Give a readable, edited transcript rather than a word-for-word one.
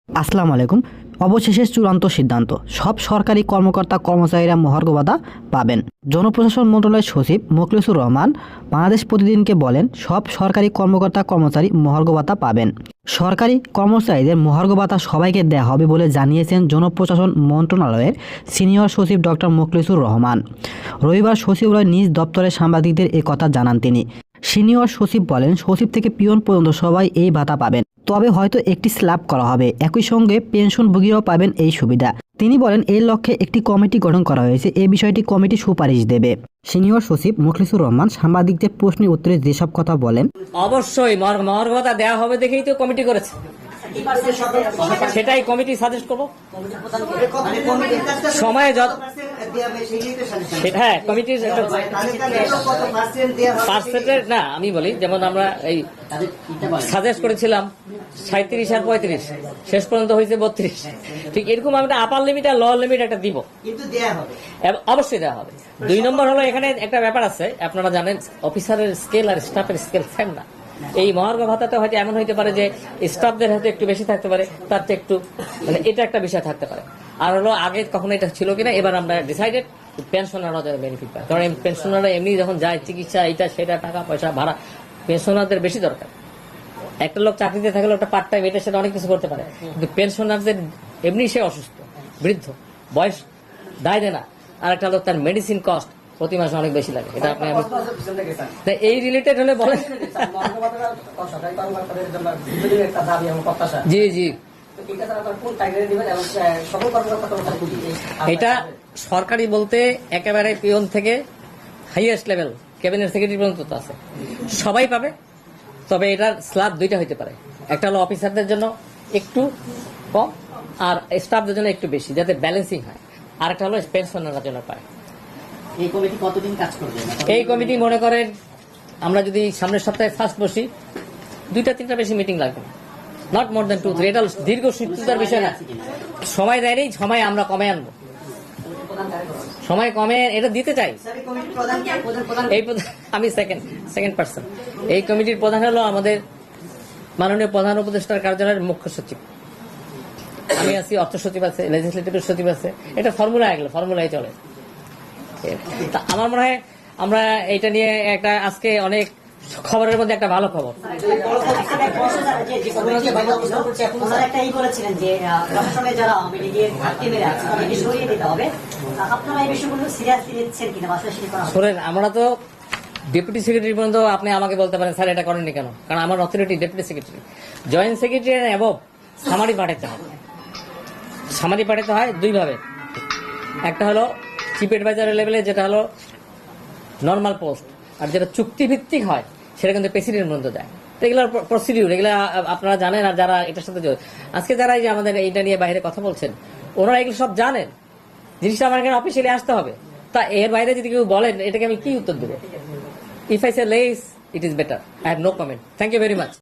আসসালামু আলাইকুম। অবশেষে চূড়ান্ত সিদ্ধান্ত, সব সরকারি কর্মকর্তা কর্মচারীরা মহার্ঘ ভাতা পাবেন। জনপ্রশাসন মন্ত্রণালয়ের সচিব মোখলেছুর রহমান বাংলাদেশ প্রতিদিনকে বলেন, সব সরকারি কর্মকর্তা কর্মচারী মহার্ঘ ভাতা পাবেন। সরকারি কর্মচারীদের মহার্ঘ ভাতা সবাইকে দেওয়া হবে বলে জানিয়েছেন জনপ্রশাসন মন্ত্রণালয়ের সিনিয়র সচিব ডক্টর মোখলেছুর রহমান। রবিবার সচিবালয় নিজ দপ্তরে সাংবাদিকদের এ কথা জানান তিনি। সিনিয়র সচিব বলেন, সচিব থেকে পিয়ন পর্যন্ত সবাই এই ভাতা পাবেন, তবে হয়তো একটি স্ল্যাব করা হবে। একই সঙ্গে পেনশনভোগীরাও পাবেন এই সুবিধা। তিনি বলেন, এই লক্ষ্যে একটি কমিটি গঠন করা হয়েছে, এই বিষয়টি কমিটি সুপারিশ দেবে। সিনিয়র সচিব মোখলেছুর রহমান সাংবাদিকদের প্রশ্নের উত্তরে যেসব কথা বলেন, অবশ্যই মহার্ঘ ভাতা দেওয়া হবে দেখেই তো কমিটি করেছে, সেটাই কমিটি সাজেস্ট করবো। সময়ে হ্যাঁ কমিটির পার্সেন্টের না আমি বলি, যেমন আমরা এই সাজেস্ট করেছিলাম 37 আর 35, শেষ পর্যন্ত হয়েছে 32। ঠিক এরকম আমরা আপার লিমিট আর লোয়ার লিমিট একটা দিব, অবশ্যই দেওয়া হবে। 2 নম্বর হলো, এখানে একটা ব্যাপার আছে, আপনারা জানেন অফিসারের স্কেল আর স্টাফের স্কেল সেম না। এই মহার্ঘ ভাতাতে হয়তো এমন হইতে পারে যে স্টাফদের হয়তো একটু বেশি থাকতে পারে, তার চেয়ে একটু মানে এটা একটা বিষয় থাকতে পারে। আর হলো আগে কখনো এটা ছিল কিনা, এবার আমরা ডিসাইডেড পেনশনাররা যারা বেনিফিট পায়, কারণ পেনশনাররা এমনি যখন যায় চিকিৎসা এটা সেটা টাকা পয়সা ভাড়া, পেনশনারদের বেশি দরকার। একটা লোক চাকরিতে থাকলে একটা পার্ট টাইম এটা সেটা অনেক কিছু করতে পারে, কিন্তু পেনশনারদের এমনি সে অসুস্থ, বৃদ্ধ, বয়স দায় দেয় না, আর একটা লোক তার মেডিসিন কস্ট প্রতি মাসে অনেক বেশি লাগে। এটা আপনি এই রিলেটেড হলে বলেন। জি জি, এটা সরকারি বলতে একেবারে পিয়ন থেকে হাইয়েস্ট লেভেল ক্যাবিনেট সেক্রেটারি পর্যন্ত আছে, সবাই পাবে। তবে এটার স্ল্যাব 2টা হইতে পারে, একটা হলো অফিসারদের জন্য একটু কম আর স্টাফদের জন্য একটু বেশি, যাতে ব্যালেন্সিং হয়। আর একটা হলো পেনশনাররা জন্য পায়। এই কমিটি কতদিন কাজ করবে? এই কমিটি মনে করেন আমরা যদি সামনের সপ্তাহে ফার্স্ট বসি, 2-3টা বেশি মিটিং লাগবে, নট মোর দেন 2-3। এটা দীর্ঘ সূত্রতার বিষয় না, সময় দেয় নেই, সময় আমরা কমে আনবো, সময় কমে এটা দিতে চাই। এই আমি সেকেন্ড পার্সন। এই কমিটির প্রধান হলো আমাদের মাননীয় প্রধান উপদেষ্টার কার্যালয়ের মুখ্য সচিব, আমি আছি, অর্থ সচিব আছে, লেজিসলেটিভ সচিব আছে। এটা ফর্মুলা, এগুলো ফর্মুলাই চলে। আমার মনে হয় আমরা এটা নিয়ে একটা আজকে অনেক খবরের মধ্যে একটা ভালো খবর। শোনেন, আমরা তো ডেপুটি সেক্রেটারি পর্যন্ত আপনি আমাকে বলতে পারেন স্যার এটা করেননি কেন, কারণ আমার authority deputy secretary, joint secretary above summary পাঠাতে হয়। সামারি পাঠাতে হয় 2 ভাবে, একটা হলো চিফ অ্যাডভাইজার লেভেলে, যেটা হলো নর্মাল পোস্ট, আর যেটা চুক্তিভিত্তিক হয় সেটা কিন্তু প্রেসিডেন্ট পর্যন্ত যায়। তো এগুলোর প্রসিডিউর, এগুলো আপনারা জানেন। আর যারা এটার সাথে আজকে যারা এই যে আমাদের এইটা নিয়ে বাইরে কথা বলছেন, ওনারা এগুলো সব জানেন। জিনিসটা আমার এখানে অফিসিয়ালি আসতে হবে। তা এর বাইরে যদি কেউ বলেন, এটাকে আমি কি উত্তর দেবো? If I say less, it is better. I have no comment. Thank you very much.